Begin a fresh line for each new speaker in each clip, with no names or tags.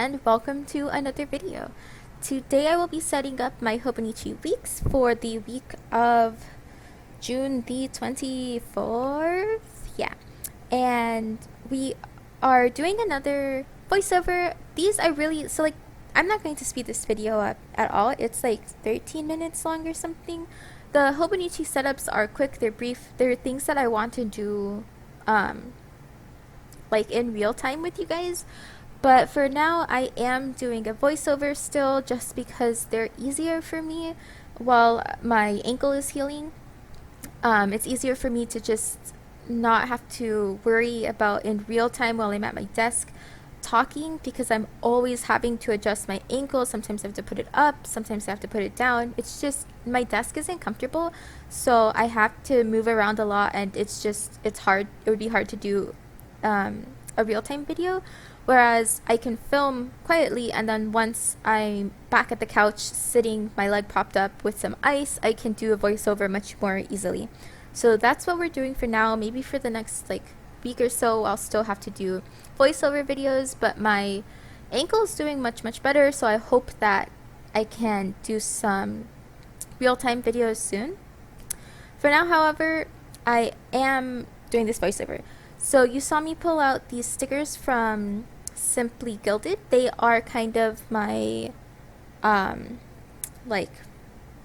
and welcome to another video. Today I will be setting up my Hobonichi weeks for the week of June the 24th. Yeah. And we are doing another voiceover. These are really, I'm not going to speed this video up at all. It's like 13 minutes long or something. The Hobonichi setups are quick, they're brief, they're things that I want to do like in real time with you guys. But for now, I am doing a voiceover still just because they're easier for me while my ankle is healing. It's easier for me to just not have to worry about in real time while I'm at my desk talking, because I'm always having to adjust my ankle. Sometimes I have to put it up, sometimes I have to put it down. It's just my desk isn't comfortable, so I have to move around a lot, and it's hard. It would be hard to do a real-time video, whereas I can film quietly, and then once I'm back at the couch sitting, my leg propped up with some ice, I can do a voiceover much more easily. So that's what we're doing for now. Maybe for the next week or so I'll still have to do voiceover videos, but my ankle is doing much better, so I hope that I can do some real-time videos soon. For now, however, I am doing this voiceover. So you saw me pull out these stickers from Simply Gilded. They are kind of my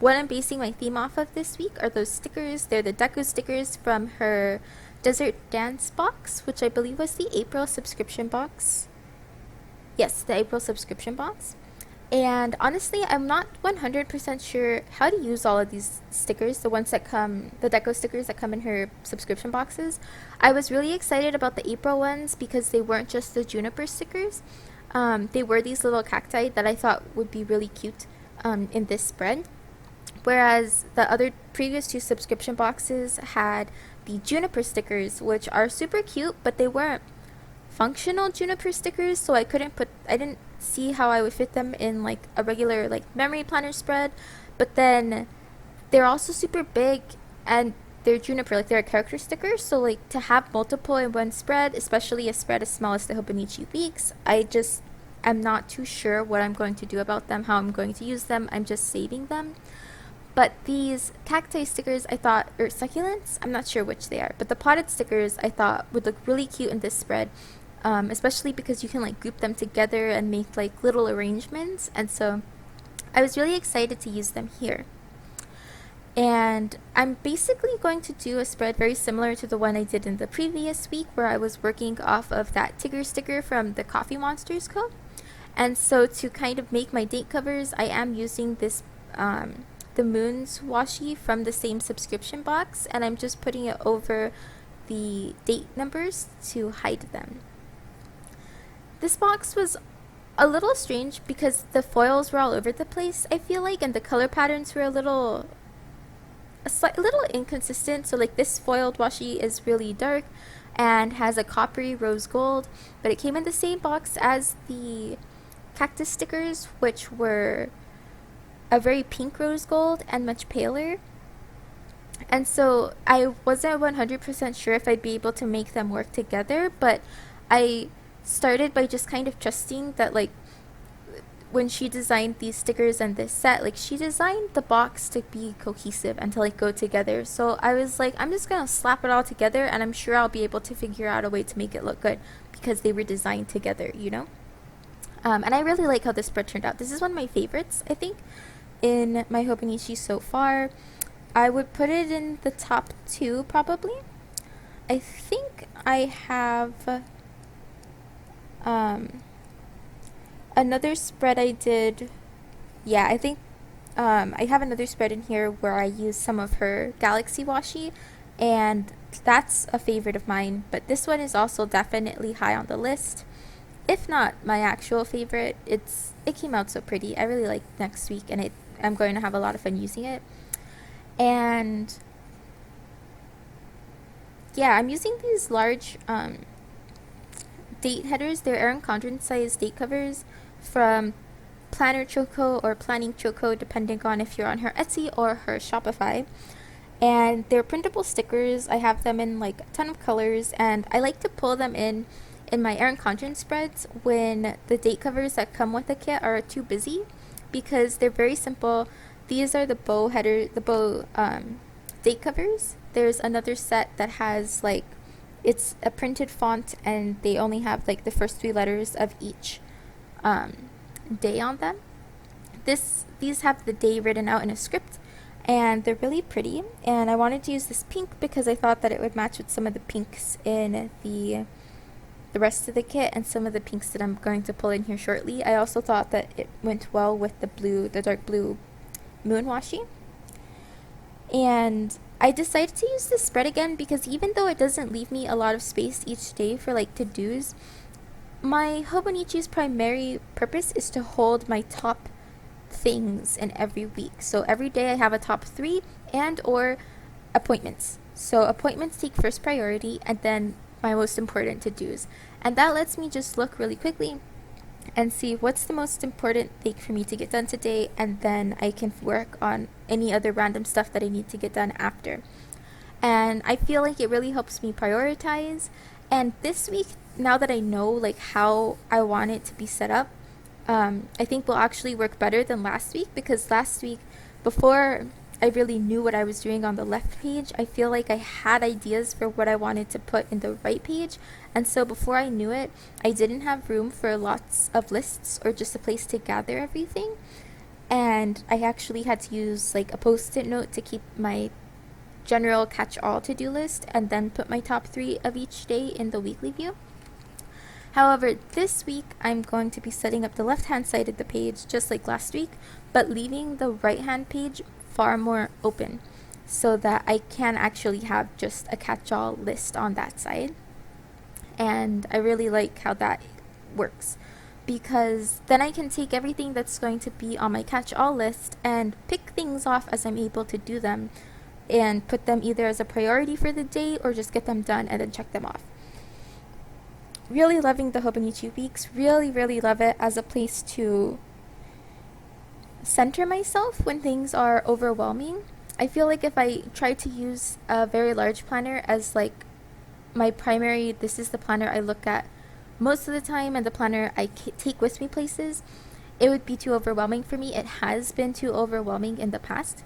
what I'm basing my theme off of this week are those stickers. They're the Deku stickers from her Desert Dance box, which I believe was the April subscription box. Yes, the April subscription box. And honestly, I'm not 100% sure how to use all of these stickers, the deco stickers that come in her subscription boxes. I was really excited about the April ones because they weren't just the juniper stickers. They were these little cacti that I thought would be really cute in this spread. Whereas the other previous two subscription boxes had the juniper stickers, which are super cute, but they weren't functional juniper stickers, so I didn't see how I would fit them in a regular memory planner spread. But then they're also super big, and they're juniper, they're a character sticker, so to have multiple in one spread, especially a spread as small as the Hobonichi weeks, I'm not too sure what I'm going to do about them, how I'm going to use them. I'm just saving them. But these cacti stickers or succulents, I'm not sure which they are, but the potted stickers I thought would look really cute in this spread, especially because you can group them together and make little arrangements, and so I was really excited to use them here. And I'm basically going to do a spread very similar to the one I did in the previous week, where I was working off of that Tigger sticker from the Coffee Monsters Co. And so to kind of make my date covers, I am using this the Moons washi from the same subscription box, and I'm just putting it over the date numbers to hide them. This box was a little strange because the foils were all over the place, I feel like, and the color patterns were a little inconsistent. So this foiled washi is really dark and has a coppery rose gold, but it came in the same box as the cactus stickers, which were a very pink rose gold and much paler. And so I wasn't 100% sure if I'd be able to make them work together, but I started by just kind of trusting that when she designed these stickers and this set, she designed the box to be cohesive and to go together. So I was I'm just gonna slap it all together, and I'm sure I'll be able to figure out a way to make it look good because they were designed together, you know? And I really like how this spread turned out. This is one of my favorites, I think, in my Hobonichi so far. I would put it in the top 2 probably. I think I have another spread I did. Yeah, I think I have another spread in here where I use some of her Galaxy washi, and that's a favorite of mine, but this one is also definitely high on the list, if not my actual favorite. It came out so pretty. I really like Next Week, and I'm going to have a lot of fun using it. And yeah, I'm using these large date headers. They're Erin Condren size date covers from Planner Choco or Planning Choco, depending on if you're on her Etsy or her Shopify. And they're printable stickers. I have them in a ton of colors, and I like to pull them in in my Erin Condren spreads when the date covers that come with the kit are too busy, because they're very simple. These are the bow header, the bow date covers. There's another set that has like, it's a printed font and they only have like the first 3 letters of each day on them. These have the day written out in a script, and they're really pretty, and I wanted to use this pink because I thought that it would match with some of the pinks in the rest of the kit and some of the pinks that I'm going to pull in here shortly. I also thought that it went well with the dark blue moon washi. And I decided to use this spread again because even though it doesn't leave me a lot of space each day for like to-dos, my Hobonichi's primary purpose is to hold my top things in every week. So every day I have a top 3 and or appointments. So appointments take first priority, and then my most important to-dos. And that lets me just look really quickly and see what's the most important thing for me to get done today, and then I can work on any other random stuff that I need to get done after. And I feel like it really helps me prioritize. And this week, now that I know like how I want it to be set up, I think will actually work better than last week, because last week, before I really knew what I was doing on the left page, I feel like I had ideas for what I wanted to put in the right page, and so before I knew it, I didn't have room for lots of lists or just a place to gather everything, and I actually had to use like a post-it note to keep my general catch-all to-do list and then put my top 3 of each day in the weekly view. However, this week I'm going to be setting up the left-hand side of the page just like last week, but leaving the right-hand page far more open so that I can actually have just a catch-all list on that side. And I really like how that works, because then I can take everything that's going to be on my catch-all list and pick things off as I'm able to do them and put them either as a priority for the day or just get them done and then check them off. Really loving the Hobonichi weeks. Really love it as a place to center myself when things are overwhelming. I feel like if I try to use a very large planner as like my primary, this is the planner I look at most of the time and the planner I take with me places, it would be too overwhelming for me. It has been too overwhelming in the past.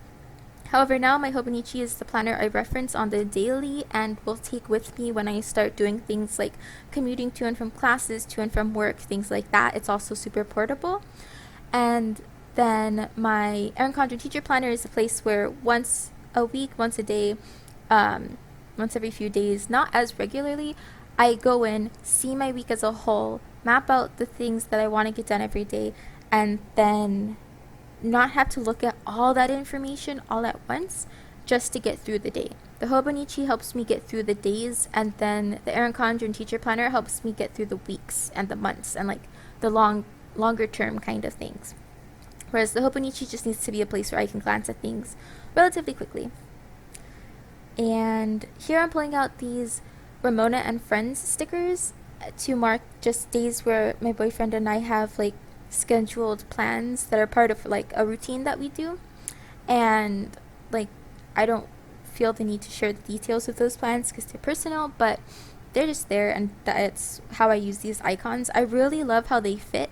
However, now my Hobonichi is the planner I reference on the daily and will take with me when I start doing things like commuting to and from classes, to and from work, things like that. It's also super portable. And then my Erin Condren teacher planner is a place where once a week, once a day, once every few days, not as regularly, I go in, see my week as a whole, map out the things that I want to get done every day, and then not have to look at all that information all at once just to get through the day. The Hobonichi helps me get through the days, and then the Erin Condren teacher planner helps me get through the weeks and the months and like the longer term kind of things. Whereas the Hobonichi just needs to be a place where I can glance at things relatively quickly. And here I'm pulling out these Ramona and Friends stickers to mark just days where my boyfriend and I have like scheduled plans that are part of like a routine that we do, and like I don't feel the need to share the details of those plans because they're personal, but they're just there, and that's how I use these icons. I really love how they fit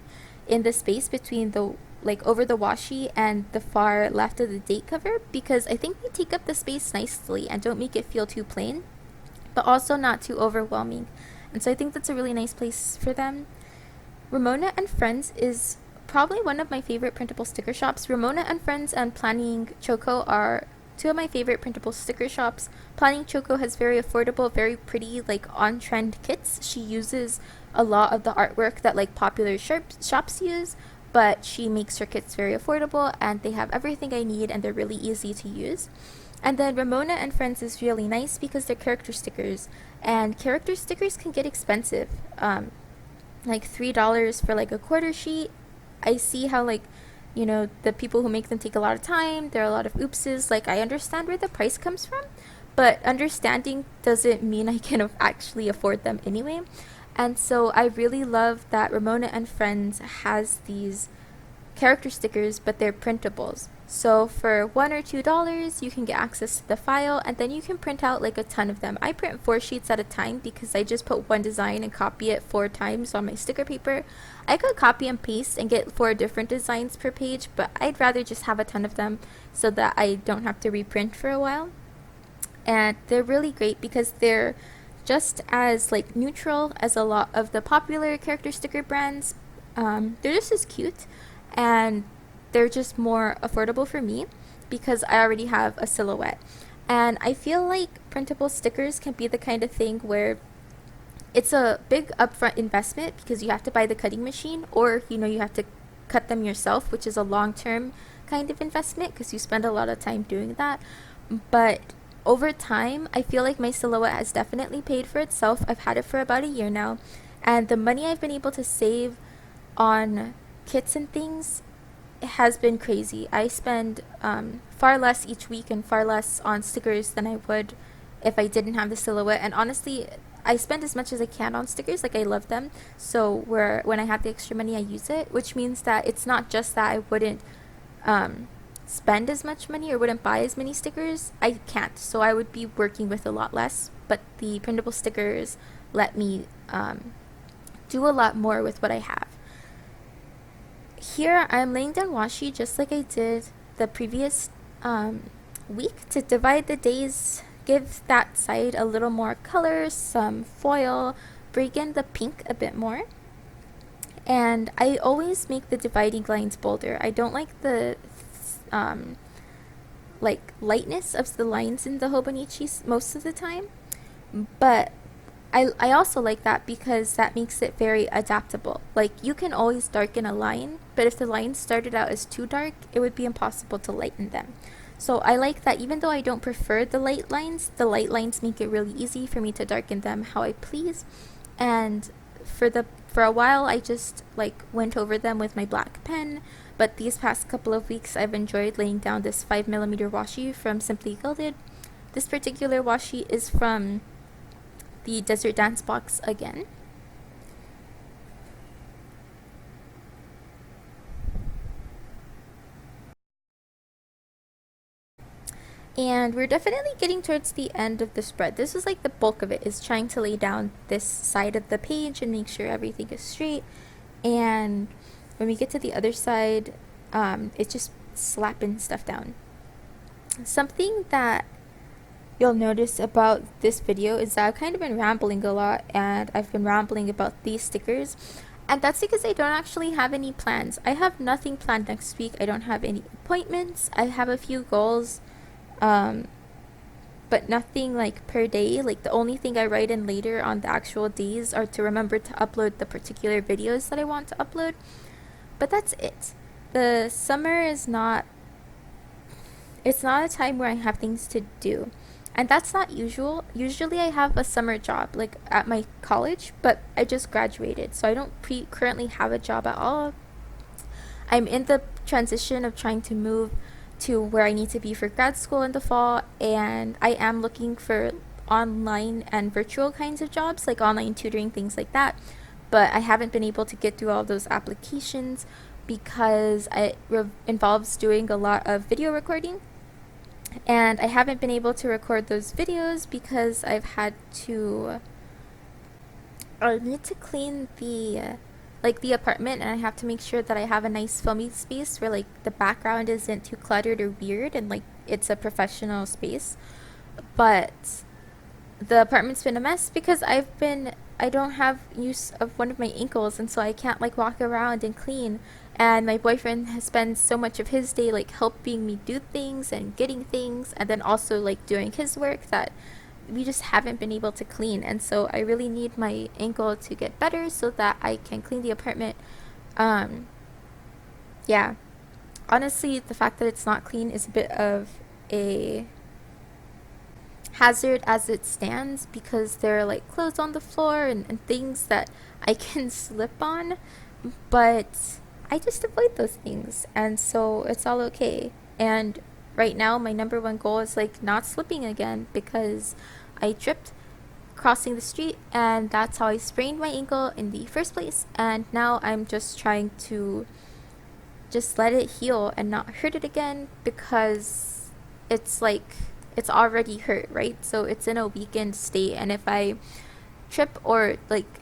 in the space between the like over the washi and the far left of the date cover, because I think they take up the space nicely and don't make it feel too plain, but also not too overwhelming. And so I think that's a really nice place for them. Ramona and Friends is probably one of my favorite printable sticker shops. Ramona and Friends and Planning Choco are two of my favorite printable sticker shops. Planning Choco has very affordable, very pretty, like on-trend kits. She uses a lot of the artwork that like popular shops use, but she makes her kits very affordable, and they have everything I need, and they're really easy to use. And then Ramona and Friends is really nice because they're character stickers, and character stickers can get expensive. Like $3 for like a quarter sheet. I see how like, you know, the people who make them take a lot of time. There are a lot of oopses. Like, I understand where the price comes from, but understanding doesn't mean I can actually afford them anyway. And so I really love that Ramona and Friends has these character stickers, but they're printables. So for $1 or $2, you can get access to the file, and then you can print out like a ton of them. I print 4 sheets at a time because I just put one design and copy it 4 times on my sticker paper. I could copy and paste and get 4 different designs per page, but I'd rather just have a ton of them so that I don't have to reprint for a while. And they're really great because they're just as like neutral as a lot of the popular character sticker brands. They're just as cute, and they're just more affordable for me because I already have a silhouette. And I feel like printable stickers can be the kind of thing where it's a big upfront investment because you have to buy the cutting machine, or you have to cut them yourself, which is a long-term kind of investment because you spend a lot of time doing that. But over time, I feel like my silhouette has definitely paid for itself. I've had it for about a year now, and the money I've been able to save on kits and things has been crazy. I spend far less each week and far less on stickers than I would if I didn't have the silhouette. And honestly, I spend as much as I can on stickers. Like, I love them. So when I have the extra money, I use it, which means that it's not just that I wouldn't spend as much money or wouldn't buy as many stickers. I can't. So I would be working with a lot less. But the printable stickers let me do a lot more with what I have. Here I'm laying down washi just like I did the previous week to divide the days, give that side a little more color, some foil, break in the pink a bit more. And I always make the dividing lines bolder. I don't like the like lightness of the lines in the Hobonichi most of the time, but I also like that because that makes it very adaptable. Like, you can always darken a line, but if the lines started out as too dark, it would be impossible to lighten them. So I like that even though I don't prefer the light lines make it really easy for me to darken them how I please. And for a while I just like went over them with my black pen, but these past couple of weeks I've enjoyed laying down this 5mm washi from Simply Gilded. This particular washi is from the Desert Dance box again. And we're definitely getting towards the end of the spread. This is like the bulk of it, is trying to lay down this side of the page and make sure everything is straight. And when we get to the other side, it's just slapping stuff down. Something that you'll notice about this video is that I've kind of been rambling a lot, and I've been rambling about these stickers, and that's because I don't actually have any plans. I have nothing planned next week. I don't have any appointments. I have a few goals, but nothing like per day. Like, the only thing I write in later on the actual days are to remember to upload the particular videos that I want to upload, but that's it. The summer is not, it's not a time where I have things to do. And that's not usual. Usually I have a summer job, like at my college, but I just graduated, so I don't currently have a job at all. I'm in the transition of trying to move to where I need to be for grad school in the fall, and I am looking for online and virtual kinds of jobs, like online tutoring, things like that. But I haven't been able to get through all those applications because it involves doing a lot of video recording. And I haven't been able to record those videos because I need to clean the apartment, and I have to make sure that I have a nice filming space where like the background isn't too cluttered or weird, and like it's a professional space. But the apartment's been a mess because I don't have use of one of my ankles, and so I can't like walk around and clean. And my boyfriend has spent so much of his day like helping me do things and getting things, and then also like doing his work, that we just haven't been able to clean. And so I really need my ankle to get better so that I can clean the apartment. Yeah, honestly, the fact that it's not clean is a bit of a hazard as it stands, because there are like clothes on the floor and things that I can slip on, but I just avoid those things, and so it's all okay. And right now my number one goal is like not slipping again, because I tripped crossing the street, and that's how I sprained my ankle in the first place. And now I'm just trying to just let it heal and not hurt it again, because it's like it's already hurt, right? So it's in a weakened state, and if I trip or like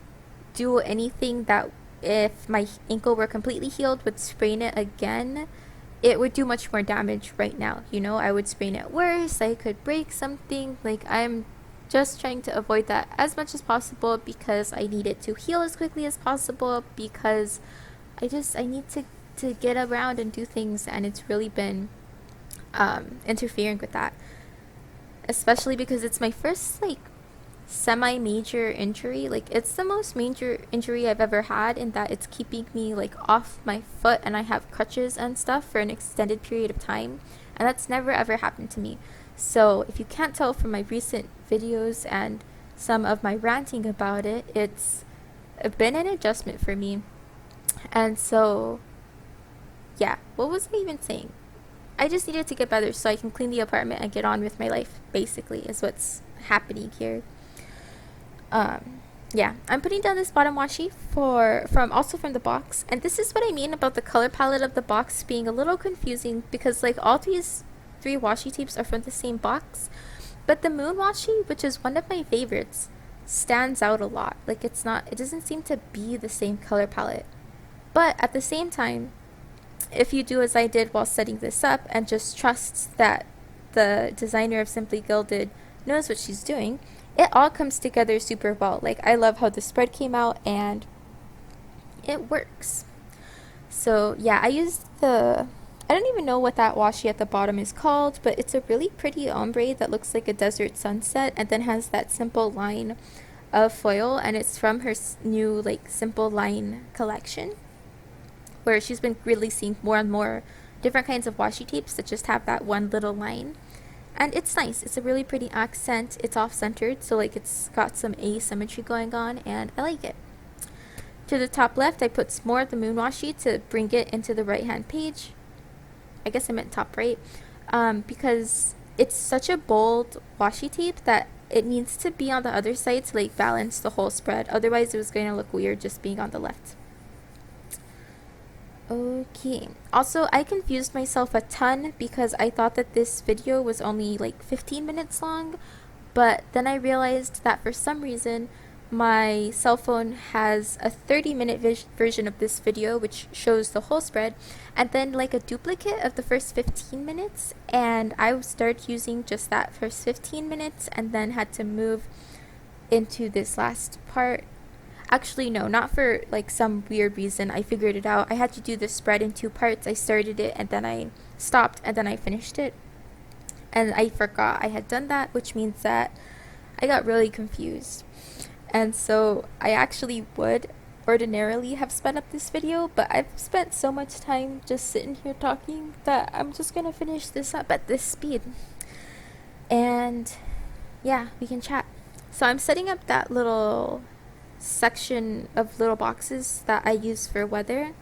do anything that, if my ankle were completely healed, would sprain it again, it would do much more damage right now. You know, I would sprain it worse, I could break something. Like, I'm just trying to avoid that as much as possible, because I need it to heal as quickly as possible, because I need to get around and do things, and it's really been interfering with that, especially because it's my first like semi-major injury. Like, it's the most major injury I've ever had, in that it's keeping me like off my foot, and I have crutches and stuff for an extended period of time, and that's never ever happened to me. So if you can't tell from my recent videos and some of my ranting about it, it's been an adjustment for me. And so yeah, what was I even saying? I just needed to get better so I can clean the apartment and get on with my life, basically, is what's happening here. Yeah, I'm putting down this bottom washi from the box, and this is what I mean about the color palette of the box being a little confusing, because like all these three washi tapes are from the same box, but the moon washi, which is one of my favorites, stands out a lot. Like, it doesn't seem to be the same color palette. But at the same time, if you do as I did while setting this up and just trust that the designer of Simply Gilded knows what she's doing, it all comes together super well. Like, I love how the spread came out, and it works. So yeah, I used I don't even know what that washi at the bottom is called, but it's a really pretty ombre that looks like a desert sunset, and then has that simple line of foil, and it's from her new like simple line collection, where she's been releasing more and more different kinds of washi tapes that just have that one little line. And it's nice. It's a really pretty accent. It's off-centered, so like it's got some asymmetry going on, and I like it. To the top left, I put some more of the moon washi to bring it into the right-hand page. I guess I meant top right, because it's such a bold washi tape that it needs to be on the other side to like balance the whole spread. Otherwise, it was going to look weird just being on the left. Okay, also I confused myself a ton because I thought that this video was only like 15 minutes long, but then I realized that for some reason my cell phone has a 30-minute version of this video, which shows the whole spread, and then like a duplicate of the first 15 minutes, and I started using just that first 15 minutes and then had to move into this last part. Actually, no, not for like some weird reason. I figured it out. I had to do the spread in 2 parts. I started it, and then I stopped, and then I finished it. And I forgot I had done that, which means that I got really confused. And so I actually would ordinarily have sped up this video, but I've spent so much time just sitting here talking that I'm just gonna finish this up at this speed. And yeah, we can chat. So I'm setting up that little section of little boxes that I use for weather,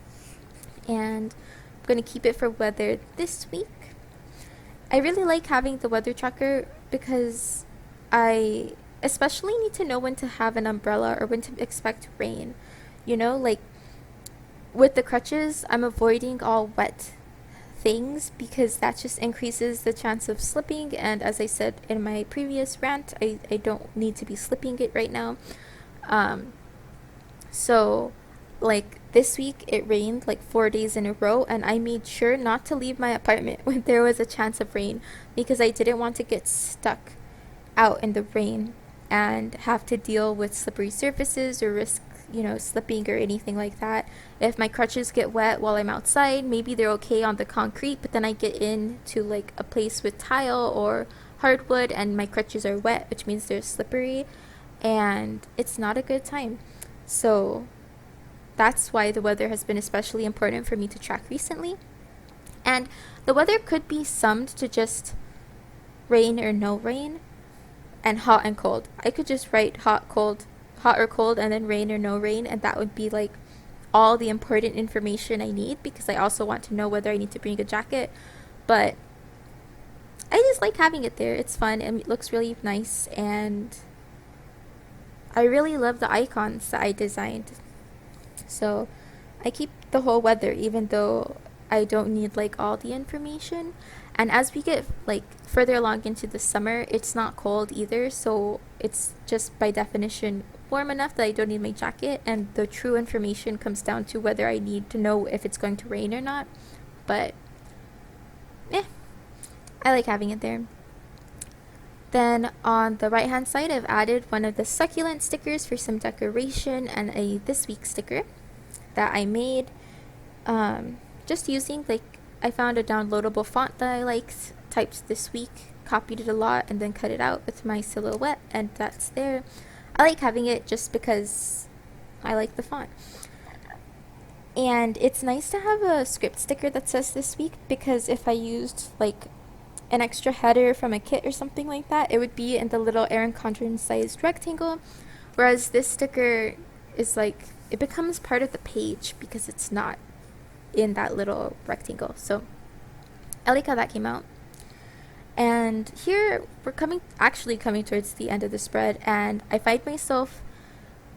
and I'm going to keep it for weather this week. I really like having the weather tracker because I especially need to know when to have an umbrella or when to expect rain. You know, like with the crutches, I'm avoiding all wet things because that just increases the chance of slipping, and as I said in my previous rant, I don't need to be slipping it right now. So like this week it rained like 4 days in a row, and I made sure not to leave my apartment when there was a chance of rain because I didn't want to get stuck out in the rain and have to deal with slippery surfaces or risk, you know, slipping or anything like that. If my crutches get wet while I'm outside, maybe they're okay on the concrete, but then I get into like a place with tile or hardwood and my crutches are wet, which means they're slippery, and it's not a good time. So that's why the weather has been especially important for me to track recently. And the weather could be summed to just rain or no rain, and hot and cold. I could just write hot or cold, and then rain or no rain, and that would be like all the important information I need, because I also want to know whether I need to bring a jacket. But I just like having it there. It's fun and it looks really nice, and I really love the icons that I designed. So I keep the whole weather, even though I don't need like all the information. And as we get like further along into the summer, it's not cold either, so it's just by definition warm enough that I don't need my jacket, and the true information comes down to whether I need to know if it's going to rain or not. But I like having it there. Then on the right hand side, I've added one of the succulent stickers for some decoration, and a this week sticker that I made just using, like, I found a downloadable font that I liked, typed this week, copied it a lot, and then cut it out with my silhouette, and that's there. I like having it just because I like the font. And it's nice to have a script sticker that says this week, because if I used like an extra header from a kit or something like that, it would be in the little Erin Condren sized rectangle, whereas this sticker is like, it becomes part of the page because it's not in that little rectangle. So I like how that came out. And here we're actually coming towards the end of the spread, and I find myself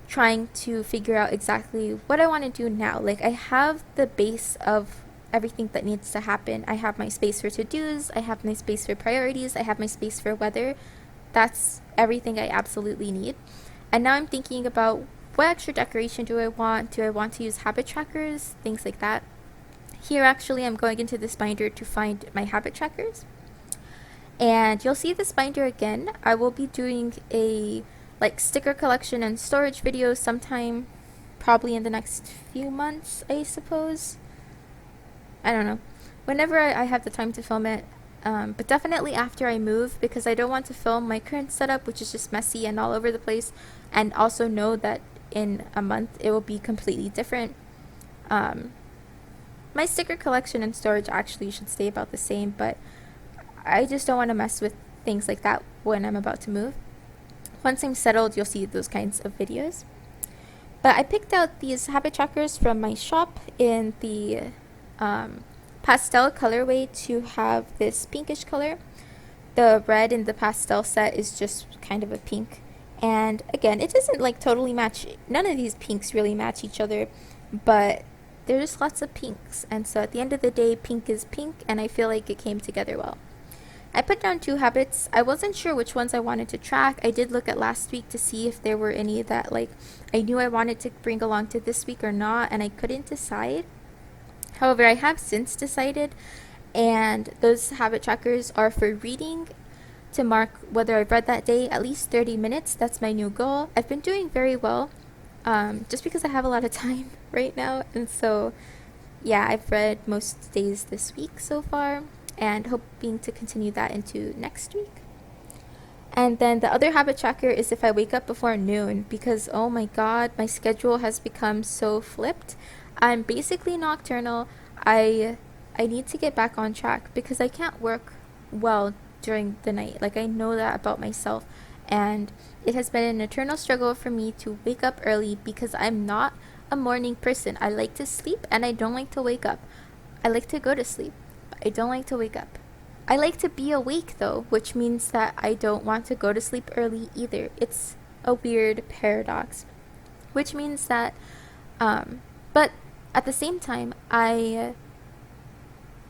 trying to figure out exactly what I want to do now. Like, I have the base of everything that needs to happen. I have my space for to-dos, I have my space for priorities, I have my space for weather. That's everything I absolutely need. And now I'm thinking about, what extra decoration do I want? Do I want to use habit trackers? Things like that. Here actually I'm going into this binder to find my habit trackers. And you'll see this binder again. I will be doing a like sticker collection and storage video sometime, probably in the next few months, I suppose. I don't know, whenever I have the time to film it, but definitely after I move, because I don't want to film my current setup, which is just messy and all over the place, and also know that in a month it will be completely different. My sticker collection and storage actually should stay about the same, but I just don't want to mess with things like that when I'm about to move. Once I'm settled, you'll see those kinds of videos. But I picked out these habit trackers from my shop in the pastel colorway to have this pinkish color. The red in the pastel set is just kind of a pink, and again, it doesn't like totally match. None of these pinks really match each other, but there's lots of pinks, and so at the end of the day, pink is pink, and I feel like it came together well. I put down 2 habits. I wasn't sure which ones I wanted to track. I did look at last week to see if there were any that like I knew I wanted to bring along to this week or not, and I couldn't decide. However, I have since decided, and those habit trackers are for reading, to mark whether I've read that day at least 30 minutes. That's my new goal. I've been doing very well, just because I have a lot of time right now, and so yeah, I've read most days this week so far, and hoping to continue that into next week. And then the other habit tracker is if I wake up before noon, because oh my god, my schedule has become so flipped. I'm basically nocturnal. I need to get back on track because I can't work well during the night. Like, I know that about myself, and it has been an eternal struggle for me to wake up early because I'm not a morning person. I like to sleep and I don't like to wake up. I like to go to sleep, but I don't like to wake up. I like to be awake though, which means that I don't want to go to sleep early either. It's a weird paradox, which means that but at the same time, I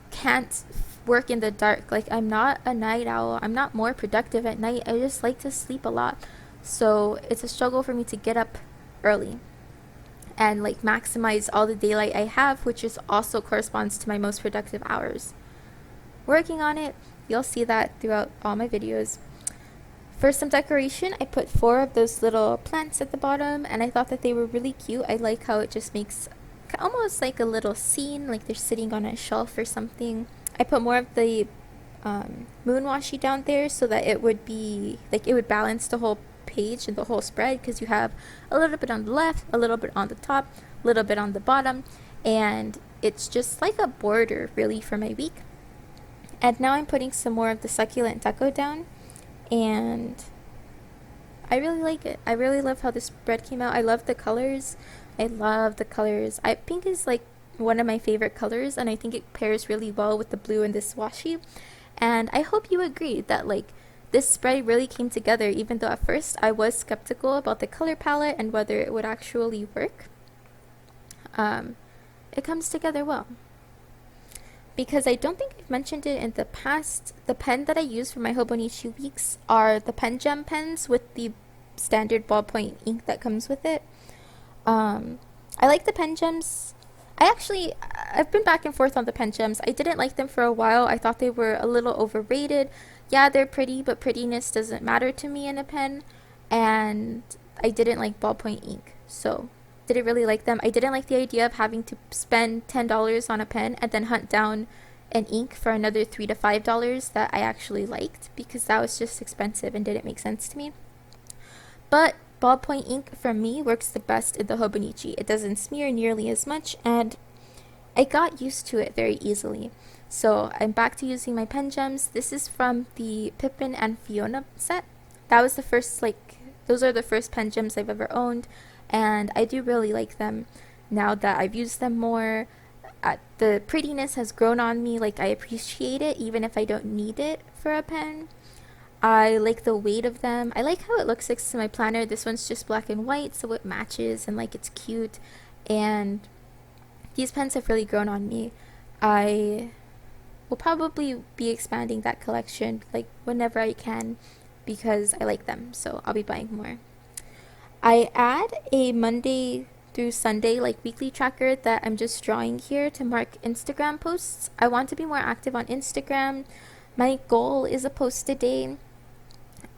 can't work in the dark. Like, I'm not a night owl. I'm not more productive at night. I just like to sleep a lot. So it's a struggle for me to get up early and like maximize all the daylight I have, which is also corresponds to my most productive hours. Working on it. You'll see that throughout all my videos. For some decoration, I put 4 of those little plants at the bottom, and I thought that they were really cute. I like how it just makes almost like a little scene, like they're sitting on a shelf or something. I put more of the moon washi down there so that it would be like, it would balance the whole page and the whole spread, because you have a little bit on the left, a little bit on the top, a little bit on the bottom, and it's just like a border really for my week. And now I'm putting some more of the succulent deco down, and I really like it. I really love how this spread came out. I love the colors. Pink is like one of my favorite colors, and I think it pairs really well with the blue in this washi. And I hope you agree that like this spread really came together, even though at first I was skeptical about the color palette and whether it would actually work. It comes together well. because I don't think I've mentioned it in the past, the pen that I use for my Hobonichi weeks are the Pen Gem pens with the standard ballpoint ink that comes with it. I like the Pen Gems. I've been back and forth on the Pen Gems. I didn't like them for a while. I thought they were a little overrated. Yeah, they're pretty, but prettiness doesn't matter to me in a pen. And I didn't like ballpoint ink. So, didn't really like them. I didn't like the idea of having to spend $10 on a pen and then hunt down an ink for another $3 to $5 that I actually liked, because that was just expensive and didn't make sense to me. But ballpoint ink for me works the best in the Hobonichi. It doesn't smear nearly as much, and I got used to it very easily. So I'm back to using my Pen Gems. This is from the Pippin and Fiona set. That was the first, those are the first Pen Gems I've ever owned, and I do really like them now that I've used them more. The prettiness has grown on me. I appreciate it even if I don't need it for a pen. I like the weight of them. I like how it looks next to my planner. This one's just black and white, so it matches and it's cute. And these pens have really grown on me. I will probably be expanding that collection whenever I can, because I like them, so I'll be buying more. I add a Monday through Sunday weekly tracker that I'm just drawing here to mark Instagram posts. I want to be more active on Instagram. My goal is a post a day.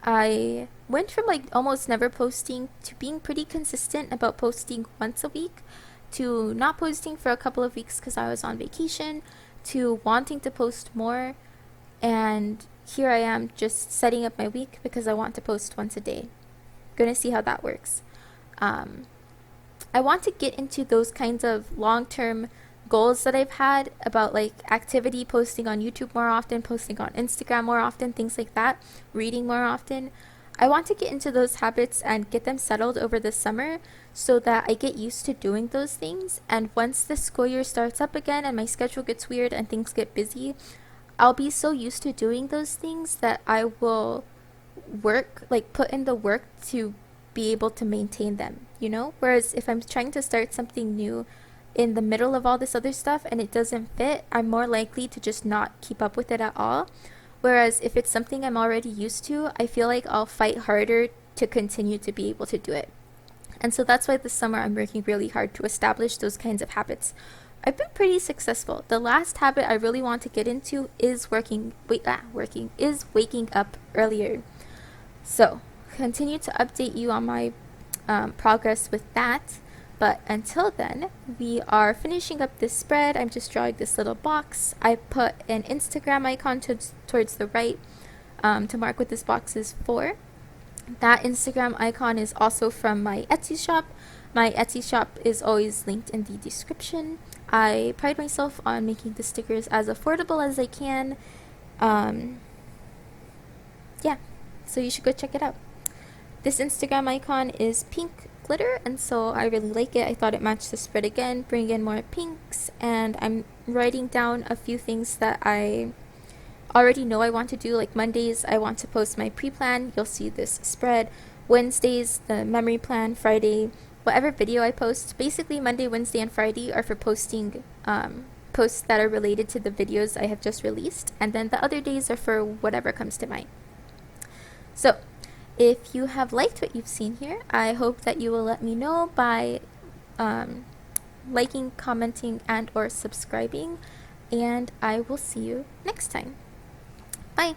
I went from almost never posting to being pretty consistent about posting once a week, to not posting for a couple of weeks because I was on vacation, to wanting to post more, and here I am just setting up my week because I want to post once a day. Gonna see how that works. I want to get into those kinds of long-term goals that I've had about activity, posting on YouTube more often, posting on Instagram more often, things like that, reading more often. I want to get into those habits and get them settled over the summer so that I get used to doing those things, and once the school year starts up again and my schedule gets weird and things get busy, I'll be so used to doing those things that I will put in the work to be able to maintain them, Whereas if I'm trying to start something new in the middle of all this other stuff and it doesn't fit, I'm more likely to just not keep up with it at all. Whereas if it's something I'm already used to, I feel like I'll fight harder to continue to be able to do it. And so that's why this summer I'm working really hard to establish those kinds of habits. I've been pretty successful. The last habit I really want to get into is waking up earlier. So, continue to update you on my progress with that. But until then, we are finishing up this spread. I'm just drawing this little box. I put an Instagram icon towards the right to mark what this box is for. That Instagram icon is also from my Etsy shop. My Etsy shop is always linked in the description. I pride myself on making the stickers as affordable as I can. Yeah, so you should go check it out. This Instagram icon is pink glitter, and so I really like it. I thought it matched the spread again, bring in more pinks, and I'm writing down a few things that I already know I want to do. Mondays, I want to post my pre-plan. You'll see this spread. Wednesdays, the memory plan. Friday, whatever video I post. Basically, Monday, Wednesday, and Friday are for posting posts that are related to the videos I have just released, and then the other days are for whatever comes to mind. So, if you have liked what you've seen here, I hope that you will let me know by liking, commenting, and or subscribing, and I will see you next time. Bye!